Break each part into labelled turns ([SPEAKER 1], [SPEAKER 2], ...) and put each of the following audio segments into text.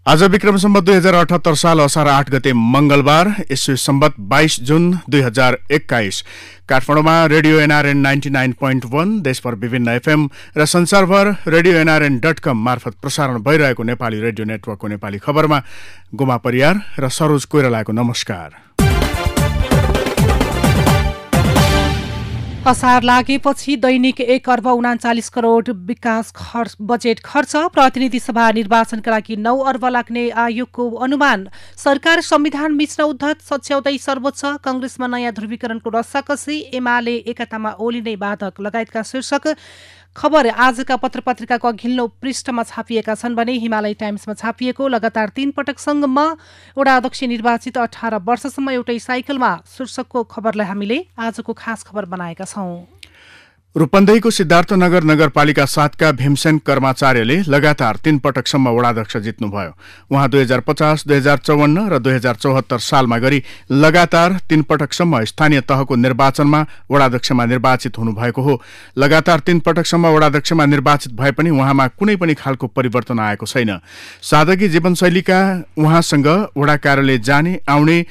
[SPEAKER 1] आज विक्रम सम्वत 2078 साल असार 8 गते मंगलबार, ईस्वी सम्वत 22 जुन 2021। काठमाडौँमा रेडियो एनआरएन 99.1, देशभर विभिन्न एफएम र संसारभर रेडियो nrn.com मार्फत प्रसारण भइरहेको नेपाली रेडियो नेटवर्कको नेपाली खबरमा गोमा परियार र सरोज कोइरालाको नमस्कार।
[SPEAKER 2] असार लागेपछि दैनिक 1 अर्ब 39 करोड विकास बजेट खर्च। प्रतिनिधि सभा निर्वाचनका लागि 9 अर्ब लाग्ने आयोगको अनुमान। सरकार संविधान मिच्न उद्धत, सच्याउँदै सर्वोच्च। कंग्रेसमा नयाँ ध्रुवीकरणको रस्साकसी, एमाले एकतामा ओलिने बाधक लगायतका शीर्षक खबर आजका पत्रपत्रिकाको अघिल्लो पृष्ठमा छापिएका छन् भने हिमालय टाइम्समा छापिएको लगातार 3 पटकसम्म वडा अध्यक्ष निर्वाचित 18 वर्षसम्म एउटै साइकलमा शीर्षकको खबरलाई हामीले आजको खास खबर बनाएका छौं।
[SPEAKER 1] रूपन्देहीको सिद्धार्थनगर नगरपालिका 7 का भीमसेन कर्माचार्यले लगातार 3 पटकसम्म वडाध्यक्ष जित्नुभयो। उहाँ 2050, 2054 र 2074 सालमा गरी लगातार 3 पटकसम्म स्थानीय तहको निर्वाचनमा वडाध्यक्षमा निर्वाचित हुनुभएको हो। लगातार 3 पटकसम्म वडाध्यक्षमा निर्वाचित भए पनि उहाँमा कुनै पनि खालको परिवर्तन आएको छैन। सादगी जीवनशैलीका उहाँसँग वडा कार्यालय जाने आउने,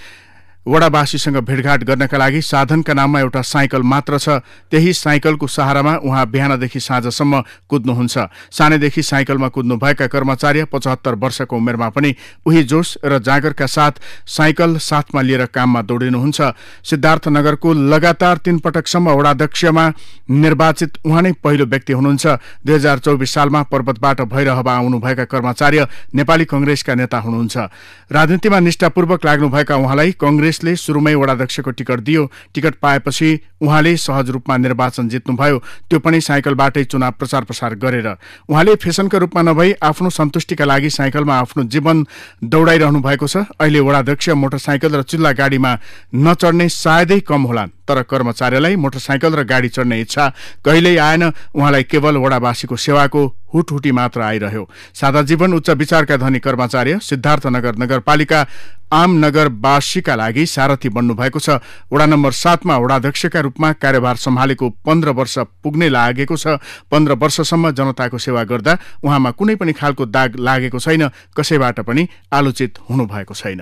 [SPEAKER 1] वडावासीसँग भेटघाट गर्नका लागि साधनका नाममा एउटा साइकल मात्र छ। त्यही साइकलको सहारामा उहाँ बिहानदेखि साँझसम्म कुद्नुहुन्छ। सानैदेखि साइकलमा कुद्नुभएका कर्मचारी 75 वर्षको उमेरमा पनि उही जोश र जागरका साथ साइकल साथमा लिएर काममा दौडिनुहुन्छ। सिद्धार्थनगरको लगातार 3 पटकसम्म वडाध्यक्षमा निर्वाचित उहाँ नै पहिलो व्यक्ति हुनुहुन्छ। 2024 सालमा पर्वतबाट भैरहवा आउनुभएका कर्मचारी नेपाली कंग्रेसका नेता हुनुहुन्छ। राजनीतिमा निष्ठापूर्वक लाग्नुभएका उहाँलाई कंग्रेस सुरुमै वडाध्यक्षको टिकट दियो। टिकट पाएपछि उहाँले सहज रूपमा निर्वाचन जित्नुभयो, त्यो पनि साइकलबाटै चुनाव प्रचार प्रसार गरेर। उहाँले फेसनका रूपमा नभई आफ्नो सन्तुष्टिका लागि साइकलमा आफ्नो जीवन दौडाइरहनु भएको छ। अहिले वडाध्यक्ष मोटरसाइकल र चुल्ला गाडीमा नचढ्ने सायदै कम होलान्, तर कर्मचारीलाई मोटरसाइकल र गाडी चढ्ने इच्छा कहिल्यै आएन। उहाँलाई केवल वडावासीको सेवाको हुटहुटी मात्र आइरह्यो। सादा जीवन, उच्च विचारका धनी कर्मचारी सिद्धार्थनगर नगरपालिका आम नगरवासीका लागि सारथी बन्नु भएको छ। वडा नम्बर 7 मा वडाध्यक्षका रूपमा कार्यभार सम्हालेको 15 वर्ष पुग्ने लागेको छ। 15 वर्षसम्म जनताको सेवा गर्दा उहाँमा कुनै पनि खालको दाग लागेको छैन, कसैबाट पनि आलोचित हुनुभएको छैन।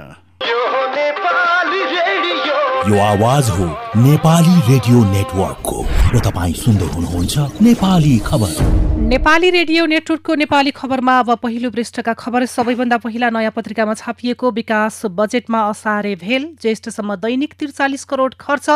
[SPEAKER 3] यो आवाज हो नेपाली रेडियो नेटवर्कको र तपाईं सुन्दै हुनुहुन्छ नेपाली खबर।
[SPEAKER 2] नेपाली रेडियो नेटवर्कको नेपाली खबरमा अब पहिलो पृष्ठका खबर। सबैभन्दा पहिला नयाँ पत्रिकामा छापिएको विकास बजेटमा असारे भेल। ज्येष्ठसम्म दैनिक 43 करोड खर्च,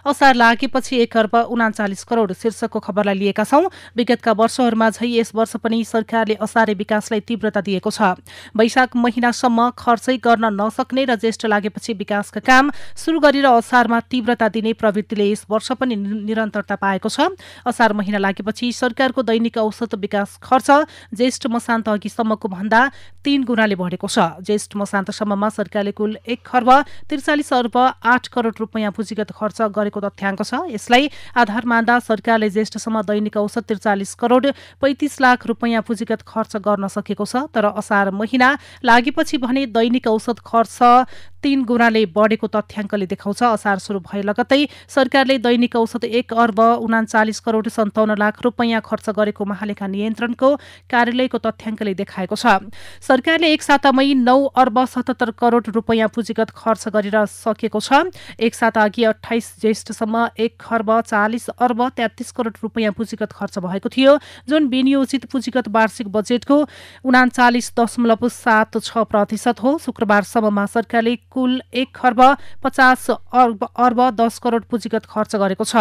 [SPEAKER 2] असार लागेपछि 1 अर्ब 39 करोड शीर्षकको खबरलाई लिएका छौं। विगतका वर्षहरूमा झै यस वर्ष पनि सरकारले असारे विकासलाई तीव्रता दिएको छ। वैशाख महिनासम्म खर्चै गर्न नसक्ने र ज्येष्ठ लागेपछि विकासका काम सुरु गरेर असारमा तीव्रता दिने प्रवृत्तिले यस वर्ष पनि निरन्तरता पाएको छ। असार महिना लागेपछि सरकारको दैनिक औसत विकास खर्च ज्येष्ठ मसान्त अघिसम्मको भन्दा 3 गुणाले बढेको छ। ज्येष्ठ मसान्तसम्ममा सरकारले कुल 1 खर्ब 43 अर्ब 8 करोड रुपैयाँ पुँजीगत खर्च गरेको तथ्याङ्क छ। यसलाई आधार मान्दा सरकारले ज्येष्ठसम्म दैनिक औसत 43 करोड 35 लाख रुपैयाँ पुँजीगत खर्च गर्न सकेको छ। तर असार महिना लागेपछि भने दैनिक औसत खर्च 3 गुणाले बढेको तथ्याङ्कले देखाउँछ। असार सुरु भए लगत्तै सरकारले दैनिक औसत 1 अर्ब 39 करोड 57 लाख रुपैयाँ खर्च गरेको महालेखा नियन्त्रणको कार्यालयको तथ्याङ्कले देखाएको छ। सरकारले एक सातामै 9 अर्ब 77 करोड रुपैयाँ पुँजीगत खर्च गरेर सकेको छ। एक साता अघि 28 ज्येष्ठसम्म 1 खर्ब 40 अर्ब 33 करोड रुपैयाँ पुँजीगत खर्च भएको थियो, जुन विनियोजित पुँजीगत वार्षिक बजेटको 39.76% हो। शुक्रबारसम्ममा सरकारले कुल 1 खर्ब 50 अर्ब 10 करोड पुँजीगत खर्च गरेको छ,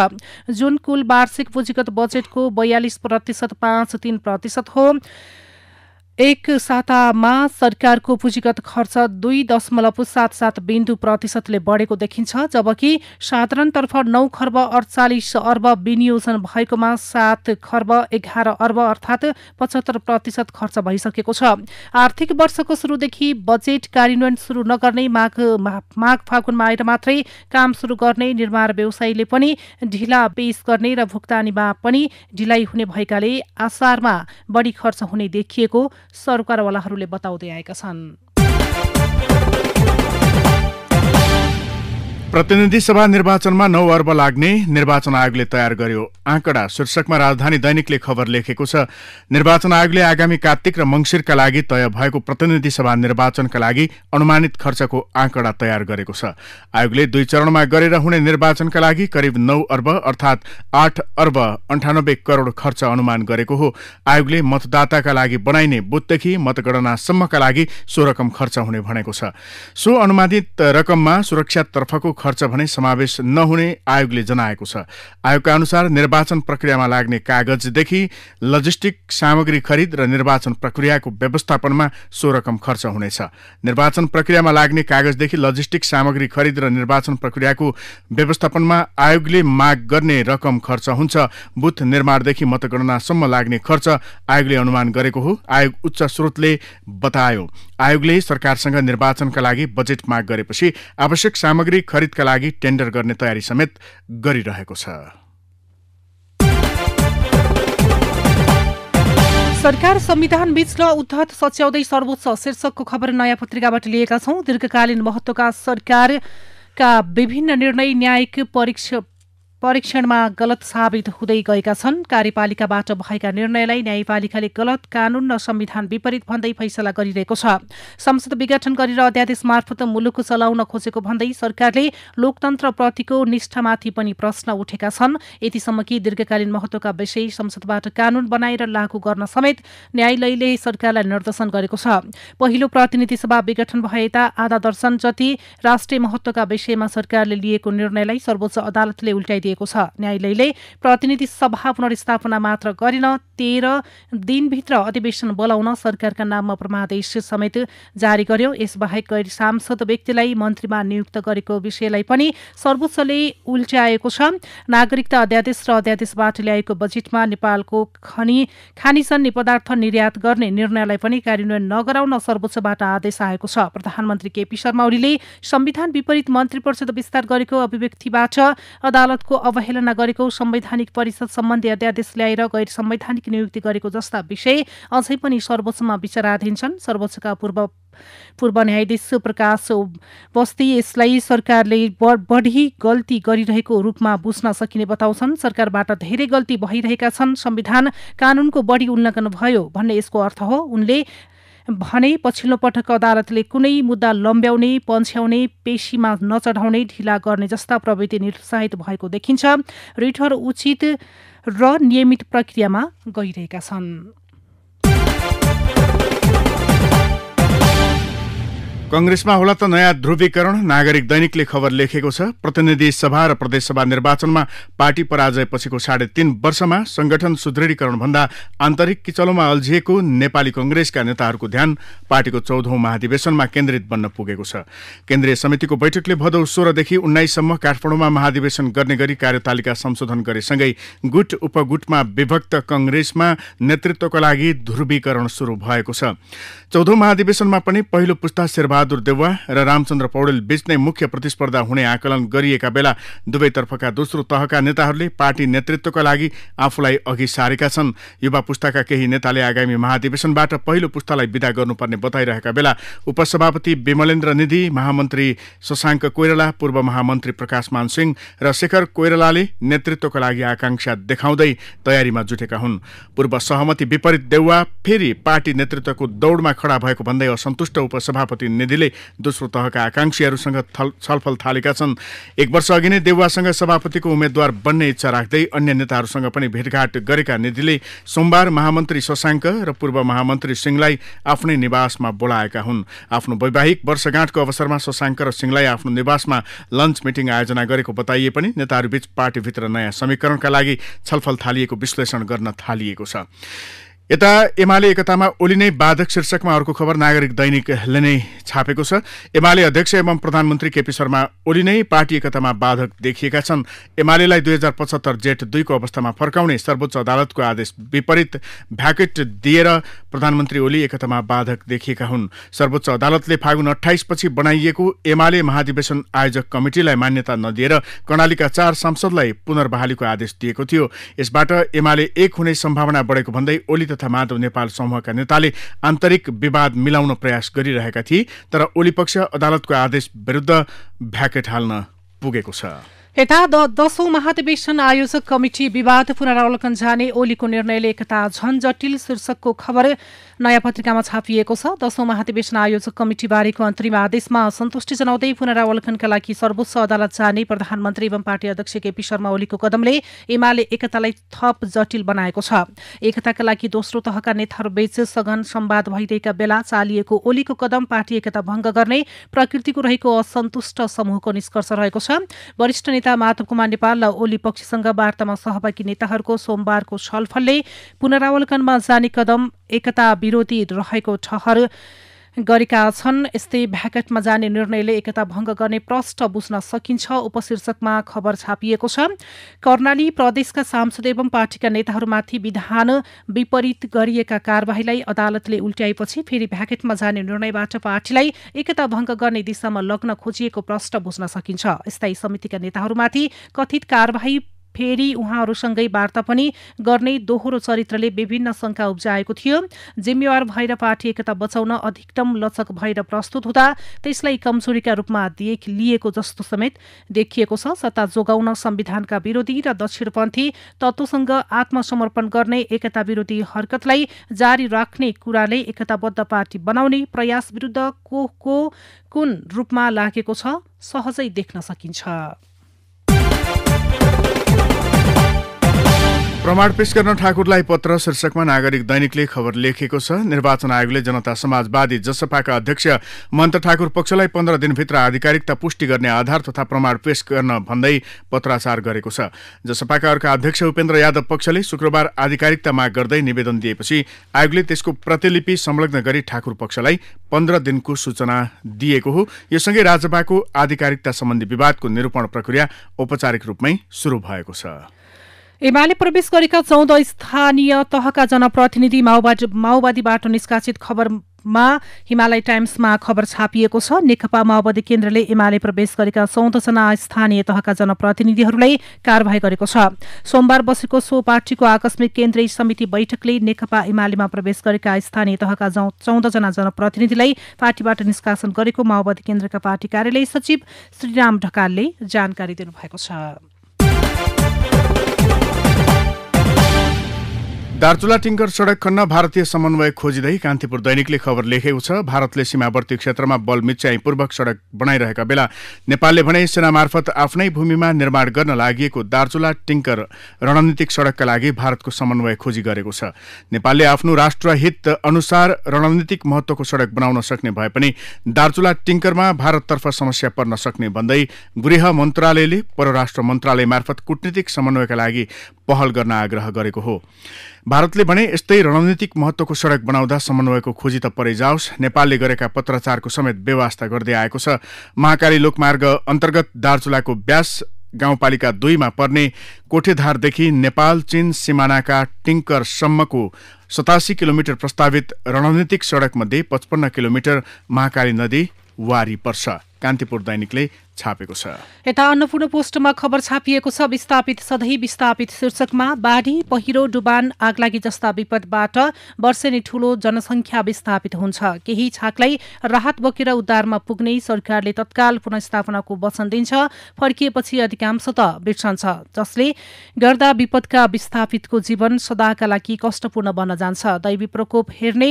[SPEAKER 2] जुन कुल वार्षिक पुँजीगत बजेटको 42.53% हो। एक सातामा सरकारको पुँजीगत खर्च 2.77% बढेको देखिन्छ, जबकि साधारणतर्फ 9 खर्ब 48 अर्ब विनियोजन भएकोमा 7 खर्ब 11 अर्ब अर्थात् 75% खर्च भइसकेको छ। आर्थिक वर्षको सुरुदेखि बजेट कार्यान्वयन सुरु नगर्ने, माघ फागुनमा आएर मात्रै काम सुरु गर्ने, निर्माण व्यवसायीले पनि ढिला पेश गर्ने र भुक्तानीमा पनि ढिलाइ हुने भएकाले असारमा बढी खर्च हुने देखिएको सरकारवालाहरूले बताउँदै आएका छन्।
[SPEAKER 1] प्रतिनिधि सभा निर्वाचनमा 9 अर्ब लाग्ने निर्वाचन आयोगले तयार गर्यो। आँकडा शीर्षकमा राजधानी दैनिकले खबर लेखेको छ। निर्वाचन आयोगले आगामी कार्तिक र मङ्सिरका लागि तय भएको प्रतिनिधि सभा निर्वाचनका लागि अनुमानित खर्चको आँकडा तयार गरेको छ। आयोगले 2 चरणमा गरेर हुने निर्वाचनका लागि करिब 9 अर्ब अर्थात् 8 अर्ब 98 करोड खर्च अनुमान गरेको हो। आयोगले मतदाताका लागि बनाइने बुथदेखि मतगणनासम्मका लागि सो रकम खर्च हुने भनेको छ। सो अनुमानित रकममा सुरक्षातर्फको खर्च भने समावेश नहुने आयोगले जनाएको छ। आयोगका अनुसार निर्वाचन प्रक्रियामा लाग्ने कागजदेखि लजिस्टिक सामग्री खरिद र निर्वाचन प्रक्रियाको व्यवस्थापनमा सो रकम खर्च हुनेछ। निर्वाचन प्रक्रियामा लाग्ने कागजदेखि लजिस्टिक सामग्री खरिद र निर्वाचन प्रक्रियाको व्यवस्थापनमा आयोगले माग गर्ने रकम खर्च हुन्छ। बुथ निर्माणदेखि मतगणनासम्म लाग्ने खर्च आयोगले अनुमान गरेको हो। आयोग उच्च स्रोतले बतायो। आयोगले सरकारसँग निर्वाचनका लागि बजेट माग गरेपछि आवश्यक सामग्री खरिदका लागि टेन्डर गर्ने तयारी समेत गरिरहेको छ।
[SPEAKER 2] सरकार संविधान बीच र उद्धत सच्याउँदै सर्वोच्च शीर्षकको खबर नयाँ पत्रिकाबाट लिएका छौं। दीर्घकालीन महत्त्वका सरकारका विभिन्न निर्णय न्यायिक परीक्षणमा गलत साबित हुँदै गएका छन्। कार्यपालिकाबाट भएका निर्णयलाई न्यायपालिकाले गलत, कानून र संविधान विपरीत भन्दै फैसला गरिरहेको छ। संसद विघटन गरेर अध्यादेश मार्फत मुलुक चलाउन खोजेको भन्दै सरकारले लोकतन्त्रप्रतिको निष्ठामाथि पनि प्रश्न उठेका छन्। यतिसम्म कि दीर्घकालीन महत्त्वका विषय संसदबाट कानून बनाएर लागू गर्न समेत न्यायालयले सरकारलाई निर्देशन गरेको छ। पहिलो प्रतिनिधि सभा विघटन भएता आधा दर्जन जति राष्ट्रिय महत्त्वका विषयमा सरकारले लिएको निर्णयलाई सर्वोच्च अदालतले उल्टाइदिएको छ। न्यायालयले प्रतिनिधि सभा पुनर्स्थापना मात्र गरेन, 13 दिनभित्र अधिवेशन बोलाउन सरकारका नाममा परमादेश समेत जारी गर्यो। यसबाहेक गैर सांसद व्यक्तिलाई मन्त्रीमा नियुक्त गरेको विषयलाई पनि सर्वोच्चले उल्टाएको छ। नागरिकता अध्यादेश र अध्यादेशबाट ल्याएको बजेटमा नेपालको खानिजन्य पदार्थ निर्यात गर्ने निर्णयलाई पनि कार्यान्वयन नगराउन सर्वोच्चबाट आदेश आएको छ। प्रधानमन्त्री केपी शर्मा ओलीले संविधान विपरीत मन्त्री परिषद विस्तार गरेको अभिव्यक्तिबाट अदालतको अवहेलना गरेको, संवैधानिक परिषद सम्बन्धी अध्यादेश ल्याएर गैर संवैधानिक नियुक्ति गरेको जस्ता विषय अझै पनि सर्वोच्चमा विचाराधीन छन्। सर्वोच्चका पूर्व न्यायाधीश प्रकाश बस्ती यसलाई सरकारले बढी गल्ती गरिरहेको रूपमा बुझ्न सकिने बताउँछन्। सरकारबाट धेरै गल्ती भइरहेका छन्, संविधान कानूनको बढी उल्लङ्घन भयो भन्ने यसको अर्थ हो। उनले भने पछिल्लो पटक अदालतले कुनै मुद्दा लम्ब्याउने, पन्छ्याउने, पेशीमा नचढाउने, ढिला गर्ने जस्ता प्रवृत्ति निरुत्साहित भएको देखिन्छ। रिटहरू उचित र नियमित प्रक्रियामा गइरहेका छन्।
[SPEAKER 1] कंग्रेसमा होला त नयाँ ध्रुवीकरण, नागरिक दैनिकले खबर लेखेको छ। प्रतिनिधि सभा र प्रदेशसभा निर्वाचनमा पार्टी पराजयपछिको 3.5 वर्षमा संगठन सुदृढीकरण भन्दा आन्तरिक किचलोमा अल्झिएको नेपाली कंग्रेसका नेताहरूको ध्यान पार्टीको 14औं महाधिवेशनमा केन्द्रित बन्न पुगेको छ। केन्द्रीय समितिको बैठकले भदौ 16 देखि 19 सम्म काठमाडौँमा महाधिवेशन गर्ने गरी कार्यतालिका संशोधन गरेसँगै गुट उपगुटमा विभक्त कंग्रेसमा नेतृत्वका लागि ध्रुवीकरण सुरु भएको छ। 14औं महाधिवेशनमा पनि पहिलो पुस्ता शेरबहादुर देउवा र रामचन्द्र पौडेल बीच नै मुख्य प्रतिस्पर्धा हुने आकलन गरिएका बेला दुवैतर्फका दोस्रो तहका नेताहरूले पार्टी नेतृत्वका लागि आफूलाई अघि सारेका छन्। युवा पुस्ताका केही नेताले आगामी महाधिवेशनबाट पहिलो पुस्तालाई विदा गर्नुपर्ने बताइरहेका बेला उपसभापति विमलेन्द्र निधि, महामन्त्री शशाङ्क कोइराला, पूर्व महामन्त्री प्रकाश मान सिंह र शेखर कोइरालाले नेतृत्वका लागि आकांक्षा देखाउँदै तयारीमा जुटेका हुन्। पूर्व सहमति विपरीत देउवा फेरि पार्टी नेतृत्वको दौडमा खडा भएको भन्दै असन्तुष्ट उपसभापति निधिले दोस्रो तहका आकांक्षीहरूसँग छलफल थालेका छन्। 1 वर्ष अघि नै देउवासँग सभापतिको उम्मेद्वार बन्ने इच्छा राख्दै अन्य नेताहरूसँग पनि भेटघाट गरेका निधिले सोमबार महामन्त्री शशाङ्क र पूर्व महामन्त्री सिंहलाई आफ्नै निवासमा बोलाएका हुन्। आफ्नो वैवाहिक वर्षगाँठको अवसरमा शशाङ्क र सिंहलाई आफ्नो निवासमा लन्च मिटिङ आयोजना गरेको बताइए पनि नेताहरूबीच पार्टीभित्र नयाँ समीकरणका लागि छलफल थालिएको विश्लेषण गर्न थालिएको छ। यता एमाले एकतामा ओली नै बाधक शीर्षकमा अर्को खबर नागरिक दैनिकले नै छापेको छ। एमाले अध्यक्ष एवं प्रधानमन्त्री केपी शर्मा ओली नै पार्टी एकतामा बाधक देखिएका छन्। एमालेलाई 2075 जेठ 2 को अवस्थामा फर्काउने सर्वोच्च अदालतको आदेश विपरीत भ्याकेट दिएर प्रधानमन्त्री ओली एकतामा बाधक देखिएका हुन्। सर्वोच्च अदालतले फागुन 28 पछि बनाइएको एमाले महाधिवेशन आयोजक कमिटिलाई मान्यता नदिएर कर्णालीका 4 सांसदलाई पुनर्बहालीको आदेश दिएको थियो। यसबाट एमाले एक हुने सम्भावना बढेको भन्दै ओली तथा माधव नेपाल समूहका नेताले आन्तरिक विवाद मिलाउन प्रयास गरिरहेका थिए, तर ओली पक्ष अदालतको आदेश विरुद्ध भ्याकेट हाल्न पुगेको छ।
[SPEAKER 2] यता 10औं महाधिवेशन आयोजक कमिटी विवाद पुनरावलोकन जाने ओलीको निर्णयले एकता झन जटिल शीर्षकको खबर नयाँ पत्रिकामा छापिएको छ। 10औं महाधिवेशन आयोजक कमिटी बारेको अन्तरिम आदेशमा असन्तुष्टि जनाउँदै पुनरावलोकनका लागि सर्वोच्च अदालत जाने प्रधानमन्त्री एवं पार्टी अध्यक्ष केपी शर्मा ओलीको कदमले एमाले एकतालाई थप जटिल बनाएको छ। एकताका लागि दोस्रो तहका नेताहरूबीच सघन संवाद भइरहेका बेला चालिएको ओलीको कदम पार्टी एकता भंग गर्ने प्रकृतिको रहेको असन्तुष्ट समूहको निष्कर्ष रहेको छ। वरिष्ठ नेता माधव कुमार नेपाल र ओली पक्षसँग वार्तामा सहभागी नेताहरूको सोमबारको छलफलले पुनरावलोकनमा जाने कदम एकता विरोधी रहेको ठहर गरेका छन्। यस्तै भ्याकेटमा जाने निर्णयले एकता भंग गर्ने प्रष्ट बुझ्न सकिन्छ उपशीर्षकमा खबर छापिएको छ। कर्णाली प्रदेशका सांसद एवं पार्टीका नेताहरूमाथि विधान विपरीत गरिएका कार्यवाहीलाई अदालतले उल्ट्याएपछि फेरि भ्याकेटमा जाने निर्णयबाट पार्टीलाई एकता भंग गर्ने दिशामा लग्न खोजिएको प्रष्ट बुझ्न सकिन्छ। स्थायी समितिका नेताहरूमाथि कथित कार्यवाही फेरि उहाँहरूसँगै वार्ता पनि गर्ने दोहोरो चरित्रले विभिन्न शंका उब्जाएको थियो। जिम्मेवार भएर पार्टी एकता बचाउन अधिकतम लचक भएर प्रस्तुत हुँदा त्यसलाई कमजोरीका रूपमा लिएको जस्तो समेत देखिएको छ। सत्ता जोगाउन संविधानका विरोधी र दक्षिणपन्थी तत्त्वसँग आत्मसमर्पण गर्ने एकता विरोधी हरकतलाई जारी राख्ने कुराले एकताबद्ध पार्टी बनाउने प्रयास विरुद्ध कुन रूपमा लागेको छ सहजै देख्न सकिन्छ।
[SPEAKER 1] प्रमाण पेश गर्न ठाकुरलाई पत्र शीर्षकमा नागरिक दैनिकले खबर लेखेको छ। निर्वाचन आयोगले जनता समाजवादी जसपाका अध्यक्ष मन्त्र ठाकुर पक्षलाई 15 दिनभित्र आधिकारिकता पुष्टि गर्ने आधार तथा प्रमाण पेश गर्न भन्दै पत्राचार गरेको छ। जसपाका अर्का अध्यक्ष उपेन्द्र यादव पक्षले शुक्रबार आधिकारिकता माग गर्दै निवेदन दिएपछि आयोगले त्यसको प्रतिलिपि संलग्न गरी ठाकुर पक्षलाई 15 दिनको सूचना दिएको हो। यससँगै राजपाको आधिकारिकता सम्बन्धी विवादको निरूपण प्रक्रिया औपचारिक रूपमै सुरु भएको छ।
[SPEAKER 2] एमाले प्रवेश गरेका 14 स्थानीय तहका जनप्रतिनिधि माओवादीबाट निष्कासित खबरमा हिमालय टाइम्समा खबर छापिएको छ। नेकपा माओवादी केन्द्रले एमाले प्रवेश गरेका 14 जना स्थानीय तहका जनप्रतिनिधिहरूलाई कारवाही गरेको छ। सोमबार बसेको सो पार्टीको आकस्मिक केन्द्रीय समिति बैठकले नेकपा एमालेमा प्रवेश गरेका स्थानीय तहका 14 जना जनप्रतिनिधिलाई पार्टीबाट निष्कासन गरेको माओवादी केन्द्रका पार्टी कार्यालय सचिव श्रीराम ढकालले जानकारी दिनुभएको छ।
[SPEAKER 1] दार्चुला टिङ्कर सडक खन्न भारतीय समन्वय खोजिँदै कान्तिपुर दैनिकले खबर लेखेको छ। भारतले सीमावर्ती क्षेत्रमा बल मिच्याइपूर्वक सडक बनाइरहेका बेला नेपालले भने सेना मार्फत आफ्नै भूमिमा निर्माण गर्न लागि दार्चुला टिङ्कर रणनीतिक सडकका लागि भारतको समन्वय खोजी गरेको छ। नेपालले आफ्नो राष्ट्रहित अनुसार रणनीतिक महत्त्वको सडक बनाउन सक्ने भए पनि दार्चुला टिङ्करमा भारततर्फ समस्या पर्न सक्ने भन्दै गृह मन्त्रालयले परराष्ट्र मन्त्रालय मार्फत कूटनीतिक समन्वयका लागि पहल गर्न आग्रह गरेको हो। भारतले भने यस्तै रणनीतिक महत्त्वको सडक बनाउँदा समन्वयको खोजी त परै जाओस्, नेपालले गरेका पत्राचारको समेत व्यवस्था गर्दै आएको छ। महाकाली लोकमार्ग अन्तर्गत दार्चुलाको ब्यास गाउँपालिका 2 मा पर्ने कोठेधारदेखि नेपाल चीन सिमानाका टिङ्करसम्मको 87 किलोमिटर प्रस्तावित रणनीतिक सडकमध्ये 55 किलोमिटर महाकाली नदी वारी पर्छ। कान्तिपुर दैनिकले छापेको छ।
[SPEAKER 2] यता अन्नपूर्ण पोस्टमा खबर छापिएको छ। विस्थापित सधैँ विस्थापित शीर्षकमा बाढी पहिरो डुबान आगलागी जस्ता विपदबाट वर्षेनी ठूलो जनसंख्या विस्थापित हुन्छ। केही छाकलाई राहत बोकेर उद्धारमा पुग्ने सरकारले तत्काल पुनर्स्थापनाको वचन दिन्छ। फर्किएपछि अधिकांश त बिर्सन्छ, जसले गर्दा विपदका विस्थापितको जीवन सदाका लागि कष्टपूर्ण बन्न जान्छ। दैवी प्रकोप हेर्ने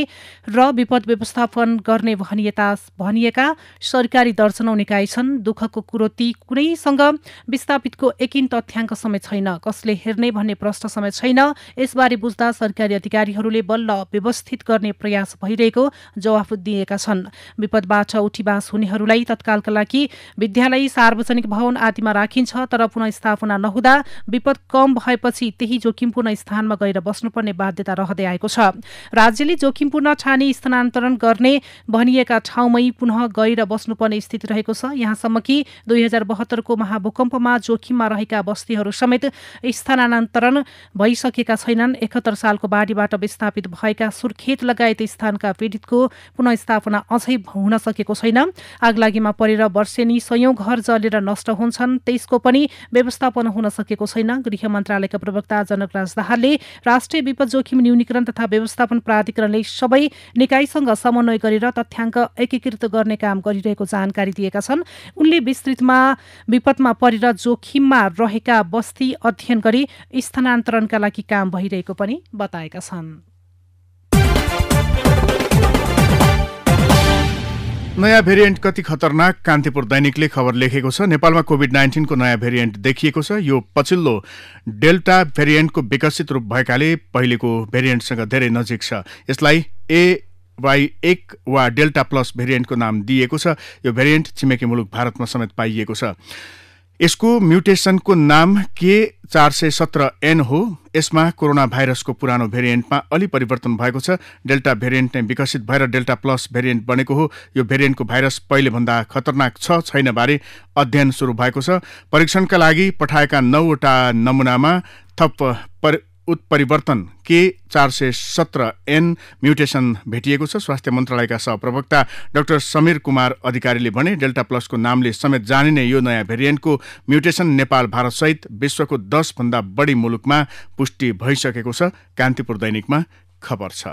[SPEAKER 2] र विपद व्यवस्थापन गर्ने भनिएका सरकारी दर्जनौं निकाय छन्। दुःखको कुरो ती कुनैसँग विस्थापितको एकिन तथ्याङ्क समेत छैन, कसले हेर्ने भन्ने प्रश्न समेत छैन। यसबारे बुझ्दा सरकारी अधिकारीहरूले बल्ल व्यवस्थित गर्ने प्रयास भइरहेको जवाफ दिएका छन्। विपदबाट उठीबास हुनेहरूलाई तत्कालका लागि विद्यालय, सार्वजनिक भवन आदिमा राखिन्छ, तर पुनर्स्थापना नहुँदा विपद कम भएपछि त्यही जोखिमपूर्ण स्थानमा गएर बस्नुपर्ने बाध्यता रहँदै आएको छ। राज्यले जोखिमपूर्ण ठानी स्थानान्तरण गर्ने भनिएका ठाउँमै पुनः गएर बस्नुपर्ने स्थिति रहेको छ। यहाँसम्म कि 2072 को महाभूकम्पमा जोखिममा रहेका बस्तीहरू समेत स्थानान्तरण भइसकेका छैनन्। 71 सालको बाढीबाट विस्थापित भएका सुर्खेत लगायत स्थानका पीडितको पुनर्स्थापना अझै हुन सकेको छैन। आगलागीमा परेर वर्षेनी 100औं घर जलेर नष्ट हुन्छन्, त्यसको पनि व्यवस्थापन हुन सकेको छैन। गृह मन्त्रालयका प्रवक्ता जनकराज दाहालले राष्ट्रिय विपद जोखिम न्यूनीकरण तथा व्यवस्थापन प्राधिकरणले सबै निकायसँग समन्वय गरेर तथ्याङ्क एकीकृत गर्ने काम गरिरहेको जानकारी दिएका छन्। उनले विस्तृतमा विपदमा परेर जोखिममा रहेका बस्ती अध्ययन गरी स्थानान्तरणका लागि काम भइरहेको पनि बताएका छन्।
[SPEAKER 1] नयाँ भेरिएन्ट कति खतरनाक, कान्तिपुर दैनिकले खबर लेखेको छ। नेपालमा कोभिड-19 को नयाँ भेरिएन्ट देखिएको छ। यो पछिल्लो डेल्टा भेरिएन्टको विकसित रूप भएकाले पहिलेको भेरिएन्टसँग धेरै नजिक छ। यसलाई AY1 वा डेल्टा प्लस भेरिएन्टको नाम दिएको छ। यो भेरिएन्ट छिमेकी मुलुक भारतमा समेत पाइएको छ। यसको म्युटेसनको नाम K417N हो। यसमा कोरोना भाइरसको पुरानो भेरिएन्टमा अलि परिवर्तन भएको छ। डेल्टा भेरिएन्ट नै विकसित भएर डेल्टा प्लस भेरिएन्ट बनेको हो। यो भेरिएन्टको भाइरस पहिलेभन्दा खतरनाक छ छैन बारे अध्ययन सुरु भएको छ। परीक्षणका लागि पठाएका 9वटा नमुनामा थप उत्परिवर्तन K417N म्युटेसन भेटिएको छ। स्वास्थ्य मन्त्रालयका सहप्रवक्ता डाक्टर समीर कुमार अधिकारीले भने डेल्टा प्लसको नामले समेत जानिने यो नयाँ भेरिएन्टको म्युटेसन नेपाल भारतसहित विश्वको 10 भन्दा बढी मुलुकमा पुष्टि भइसकेको छ। कान्तिपुर दैनिकमा खबर छ।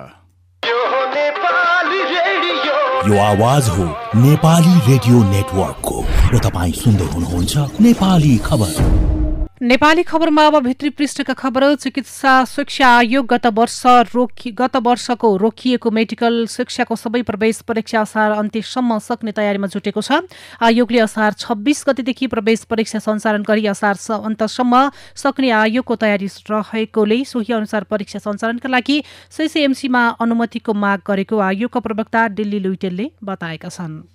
[SPEAKER 3] यो आवाज हो नेपाली रेडियो नेटवर्कको र तपाईं सुन्दै हुनुहुन्छ नेपाली खबर।
[SPEAKER 2] नेपाली खबरमा अब भित्री पृष्ठका खबर। चिकित्सा शिक्षा आयोग गत वर्षको रोकिएको मेडिकल शिक्षाको सबै प्रवेश परीक्षा असार अन्त्यसम्म सक्ने तयारीमा जुटेको छ। आयोगले असार 26 गतेदेखि प्रवेश परीक्षा सञ्चालन गरी असार अन्तसम्म सक्ने आयोगको तयारी रहेकोले सोही अनुसार परीक्षा सञ्चालनका लागि CCMCमा अनुमतिको माग गरेको आयोगका प्रवक्ता दिल्ली लुइटेलले बताएका छन्।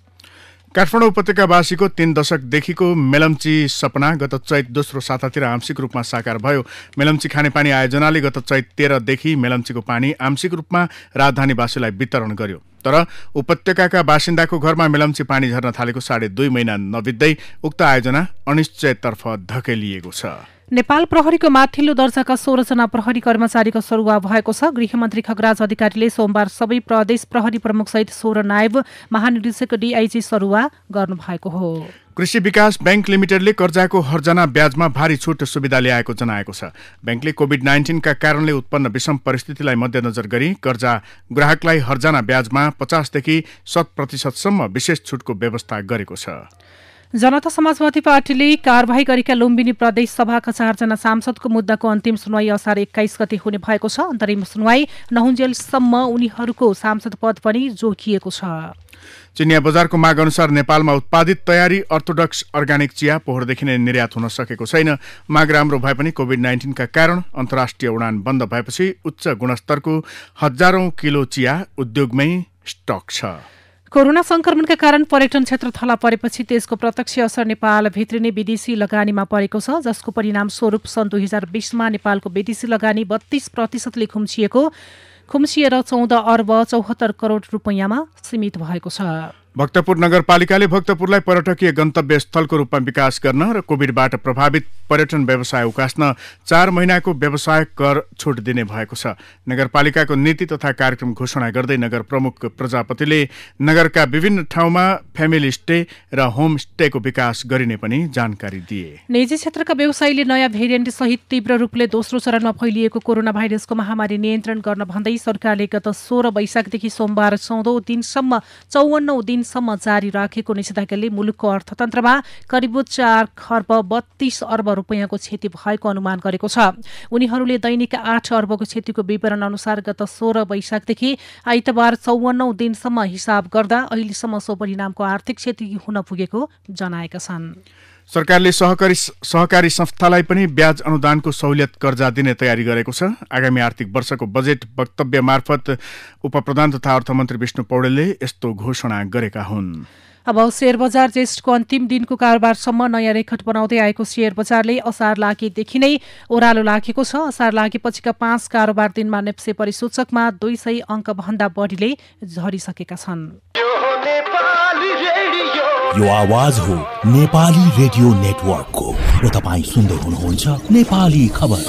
[SPEAKER 1] काठमाडौँ उपत्यकावासीको 3 दशकदेखिको मेलम्ची सपना गत चैत दोस्रो सातातिर आंशिक रूपमा साकार भयो। मेलम्ची खानेपानी आयोजनाले गत चैत 13 देखि मेलम्चीको पानी आंशिक रूपमा राजधानीवासीलाई वितरण गर्यो। तर उपत्यकाका बासिन्दाको घरमा मेलम्ची पानी झर्न थालेको 2.5 महिना नबित्दै उक्त आयोजना अनिश्चयतर्फ धकेलिएको छ।
[SPEAKER 2] नेपाल प्रहरीको माथिल्लो दर्जाका 16 जना प्रहरी कर्मचारीको सरुवा भएको छ। गृहमन्त्री खगराज अधिकारीले सोमबार सबै प्रदेश प्रहरी प्रमुखसहित 16 नायब महानिर्देशक DIG सरुवा गर्नुभएको हो।
[SPEAKER 1] कृषि विकास बैंक लिमिटेडले कर्जाको हर्जना ब्याजमा भारी छुट सुविधा ल्याएको जनाएको छ। बैंकले कोभिड-19 का कारणले उत्पन्न विषम परिस्थितिलाई मध्यनजर गरी कर्जा ग्राहकलाई हर्जना ब्याजमा 50 देखि 100% सम्म विशेष छुटको व्यवस्था गरेको छ।
[SPEAKER 2] जनता समाजवादी पार्टीले कारबाही गरेका लुम्बिनी प्रदेश सभाका 4 जना सांसदको मुद्दाको अन्तिम सुनवाई असार 21 गते हुने भएको छ। अन्तरिम सुनवाई नहुन्जेलसम्म उनीहरूको सांसद पद पनि जोखिएको छ।
[SPEAKER 1] चिनिया बजारको माग अनुसार नेपालमा उत्पादित तयारी अर्थोडक्स अर्गानिक चिया पोहोरदेखि नै निर्यात हुन सकेको छैन। माग राम्रो भए पनि कोभिड-19 का कारण अन्तर्राष्ट्रिय उडान बन्द भएपछि उच्च गुणस्तरको हजारौं किलो चिया उद्योगमै स्टक छ।
[SPEAKER 2] कोरोना संक्रमणका कारण पर्यटन क्षेत्र थला परेपछि त्यसको प्रत्यक्ष असर नेपाल भित्री नै विदेशी लगानीमा परेको छ, जसको परिणाम स्वरूप सन् 2020मा नेपालको विदेशी लगानी 32%ले खुम्सिएर 14 अर्ब 74 करोड रुपैयाँमा सीमित भएको छ।
[SPEAKER 1] भक्तपुर नगरपालिकाले भक्तपुरलाई पर्यटकीय गन्तव्य स्थलको रूपमा विकास गर्न र कोभिडबाट प्रभावित पर्यटन व्यवसाय उकास्न 4 महिनाको व्यवसाय कर छुट दिने भएको छ। नगरपालिकाको नीति तथा कार्यक्रम घोषणा गर्दै नगर प्रमुख प्रजापतिले नगरका विभिन्न ठाउँमा फ्यामिली स्टे र होम स्टेको विकास गरिने पनि जानकारी दिए।
[SPEAKER 2] निजी क्षेत्रका व्यवसायीले नयाँ भेरिएन्ट सहित तीव्र रूपले दोस्रो चरणमा फैलिएको कोरोना भाइरसको महामारी नियन्त्रण गर्न भन्दै सरकारले गत 16 वैशाखदेखि सोमबार 14 दिनसम्म 54 दिनसम्म जारी राखेको निषेधाज्ञाले मुलुकको अर्थतन्त्रमा करिब 4 खर्ब 32 अर्ब रुपैयाँको क्षति भएको अनुमान गरेको छ। उनीहरूले दैनिक 8 अर्बको क्षतिको विवरण अनुसार गत 16 वैशाखदेखि आइतबार 54 दिनसम्म हिसाब गर्दा अहिलेसम्म सो परिणामको आर्थिक क्षति हुन पुगेको जनाएका छन्।
[SPEAKER 1] सरकारले सहकारी संस्थालाई पनि ब्याज अनुदानको सहुलियत कर्जा दिने तयारी गरेको छ। आगामी आर्थिक वर्षको बजेट वक्तव्य मार्फत उपप्रधान तथा अर्थमन्त्री विष्णु पौडेलले यस्तो घोषणा गरेका हुन्।
[SPEAKER 2] अब शेयर बजार ज्येष्ठको अन्तिम दिनको कारोबारसम्म नयाँ रेकर्ड बनाउँदै आएको शेयर बजारले असार लागेदेखि नै ओह्रालो लागेको छ। असार लागेपछिका 5 कारोबार दिनमा नेप्से परिसूचकमा 200 अङ्क भन्दा बढीले झरिसकेका छन्।
[SPEAKER 3] यो आवाज हो नेपाली रेडियो नेटवर्कको र तपाईं सुन्दै हुनुहुन्छ नेपाली खबर।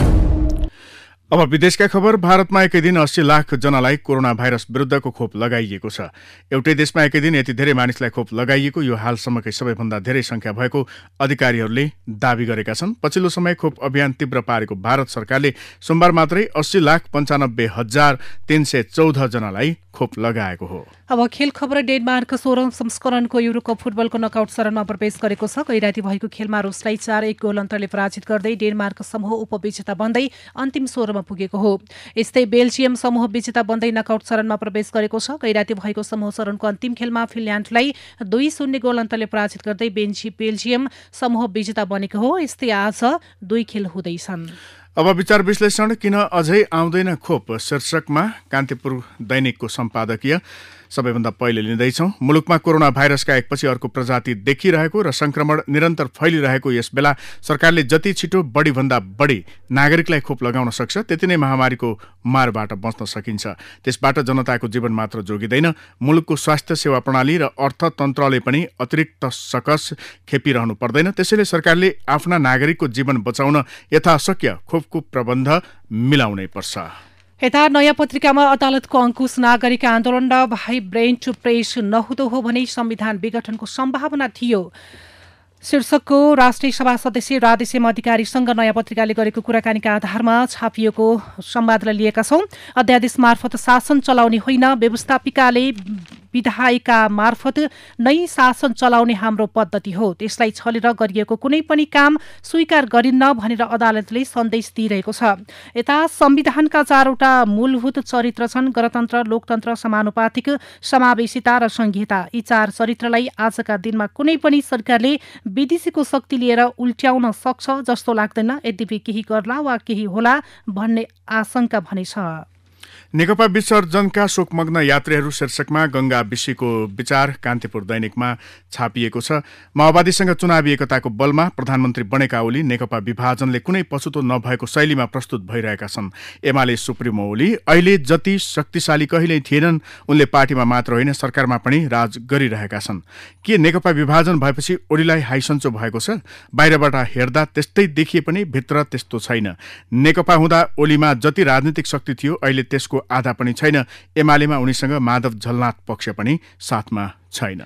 [SPEAKER 1] अब विदेशका खबर। भारतमा एकै दिन 80 लाख जनालाई कोरोना भाइरस विरुद्धको खोप लगाइएको छ। एउटै देशमा एकै दिन यति धेरै मानिसलाई खोप लगाइएको यो हालसम्मकै सबैभन्दा धेरै संख्या भएको अधिकारीहरूले दावी गरेका छन्। पछिल्लो समय खोप अभियान तीव्र पारेको भारत सरकारले सोमबार मात्रै 80,95,314 जनालाई खोप लगाएको हो।
[SPEAKER 2] अब खेल खबर। डेनमार्क 16औं संस्करणको युरोकप फुटबलको नकआउट चरणमा प्रवेश गरेको छ। गैराती भएको खेलमा रुसलाई 4-1 गोल अन्तरले पराजित गर्दै डेनमार्क समूह उपविजेता बन्दै अन्तिम 16मा पुगेको हो। यस्तै बेल्जियम समूह विजेता बन्दै नकआउट चरणमा प्रवेश गरेको छ। गैराती भएको समूह चरणको अन्तिम खेलमा फिनल्यान्डलाई 2-0 गोल अन्तरले पराजित गर्दै बेल्जियम समूह विजेता बनेको हो। यस्तै आज 2 खेल हुँदैछन्।
[SPEAKER 1] अब विचार विश्लेषण। किन अझै आउँदैन खोप शीर्षकमा कान्तिपुर दैनिकको सम्पादकीय सबैभन्दा पहिले लिँदैछौँ। मुलुकमा कोरोना भाइरसका एकपछि अर्को प्रजाति देखिरहेको र संक्रमण निरन्तर फैलिरहेको यस बेला सरकारले जति छिटो बढीभन्दा बढी नागरिकलाई खोप लगाउन सक्छ त्यति नै महामारीको मारबाट बच्न सकिन्छ। त्यसबाट जनताको जीवन मात्र जोगिँदैन, मुलुकको स्वास्थ्य सेवा प्रणाली र अर्थतन्त्रले पनि अतिरिक्त सकस खेपिरहनु पर्दैन। त्यसैले सरकारले आफ्ना नागरिकको जीवन बचाउन यथाशक्य खोपको प्रबन्ध मिलाउनै पर्छ।
[SPEAKER 2] यता नयाँ पत्रिकामा अदालतको अंकुश नागरिक आन्दोलन र भाइ ब्रेन टु प्रेस नहुँदो हो भने संविधान विघटनको सम्भावना थियो शीर्षकको राष्ट्रिय सभा सदस्य राधेश्याम अधिकारीसँग नयाँ पत्रिकाले गरेको कुराकानीका आधारमा छापिएको संवादलाई लिएका छौं। अध्यादेश मार्फत शासन चलाउने होइन, व्यवस्थापिकाले विधायिका मार्फत नै शासन चलाउने हाम्रो पद्धति हो। त्यसलाई छलेर गरिएको कुनै पनि काम स्वीकार गरिन्न भनेर अदालतले सन्देश दिइरहेको छ। यता संविधानका 4वटा मूलभूत चरित्र छन्: गणतन्त्र, लोकतन्त्र, समानुपातिक, समावेशिता र संघीयता। यी 4 चरित्रलाई आजका दिनमा कुनै पनि सरकारले विदेशीको शक्ति लिएर उल्ट्याउन सक्छ जस्तो लाग्दैन। यद्यपि केही गर्ला वा केही होला भन्ने आशंका भने छ।
[SPEAKER 1] नेकपा विसर्जनका शोकमग्न यात्रीहरू शीर्षकमा गंगा विषयको विचार कान्तिपुर दैनिकमा छापिएको छ। माओवादीसँग चुनावी एकताको बलमा प्रधानमन्त्री बनेका ओली नेकपा विभाजनले कुनै पछुतो नभएको शैलीमा प्रस्तुत भइरहेका छन्। एमाले सुप्रिमो ओली अहिले जति शक्तिशाली कहिल्यै थिएनन्। उनले पार्टीमा मात्र होइन सरकारमा पनि राज गरिरहेका छन्। के नेकपा विभाजन भएपछि ओलीलाई हाइसन्चो भएको छ? बाहिरबाट हेर्दा त्यस्तै देखिए पनि भित्र त्यस्तो छैन। नेकपा हुँदा ओलीमा जति राजनीतिक शक्ति थियो अहिले त्यसको आधा पनि छैन। एमालेमा उनीसँग माधव झलनाथ पक्ष पनि साथमा छैन।